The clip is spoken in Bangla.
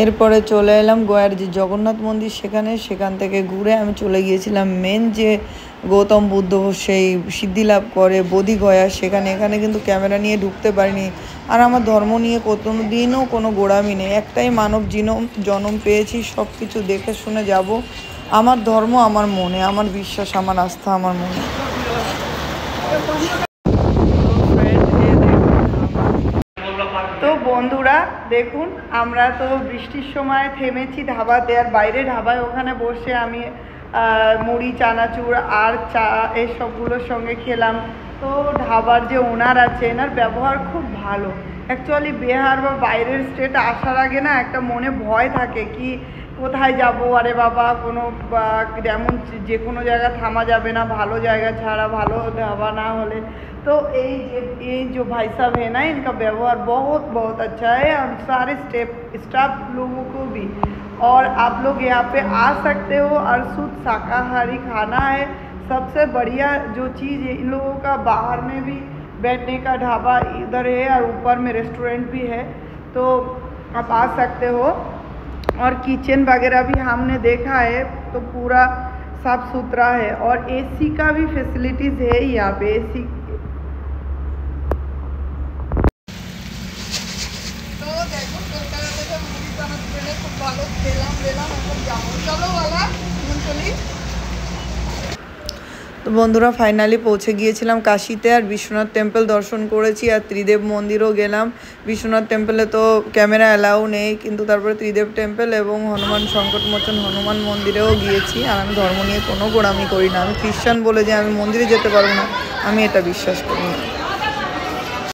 এরপরে চলে এলাম গয়ার যে জগন্নাথ মন্দির সেখান থেকে ঘুরে আমি চলে গিয়েছিলাম মেন যে গৌতম বুদ্ধ সেই সিদ্ধি লাভ করে বোধিগয়া এখানে কিন্তু ক্যামেরা নিয়ে ঢুকতে পারিনি। আর আমার ধর্ম নিয়ে দিনও কোনো গোড়ামি নেই, একটাই মানব জন্ম পেয়েছি, সব কিছু দেখে শুনে যাব। আমার ধর্ম আমার মনে, আমার বিশ্বাস, আমার আস্থা আমার মনে। তো বন্ধুরা দেখুন, আমরা তো বৃষ্টির সময় থেমেছি ধাবাতে, আর বাইরে ধাবায় ওখানে বসে আমি মুড়ি চানাচুর আর চা এসবগুলোর সঙ্গে খেলাম। তো ধাবার যে ওনার আছে এনার ব্যবহার খুব ভালো। অ্যাকচুয়ালি বিহার বা বাইরের স্টেট আসার আগে না একটা মনে ভয় থাকে কি কোথায় যাব, আরে বাবা কোনো যেমন যে কোনো জায়গা থামা যাবে না ভালো জায়গা ছাড়া, ভালো ধাবা না হলে। तो ये जो भाई साहब है ना, इनका व्यवहार बहुत बहुत अच्छा है, और सारे स्टाफ लोगों को भी। और आप लोग यहाँ पे आ सकते हो, और शुद्ध शाकाहारी खाना है। सबसे बढ़िया जो चीज़ है इन लोगों का, बाहर में भी बैठने का ढाबा इधर है और ऊपर में रेस्टोरेंट भी है, तो आप आ सकते हो। और किचन वगैरह भी हमने देखा है तो पूरा साफ सुथरा है, और एसी का भी फैसिलिटीज़ है यहाँ पे। एसी তো বন্ধুরা ফাইনালি পৌঁছে গিয়েছিলাম কাশিতে, আর বিশ্বনাথ টেম্পল দর্শন করেছি, আর ত্রিদেব মন্দিরও গেলাম। বিশ্বনাথ টেম্পলে তো ক্যামেরা অ্যালাউ নেই, কিন্তু তারপরে ত্রিদেব টেম্পল এবং হনুমান সংকটমোচন হনুমান মন্দিরেও গিয়েছি। আর আমি ধর্ম নিয়ে কোনো গোড়ামি করি না, আমি খ্রিস্টান বলে যে আমি মন্দিরে যেতে পারবো না, আমি এটা বিশ্বাস করি না।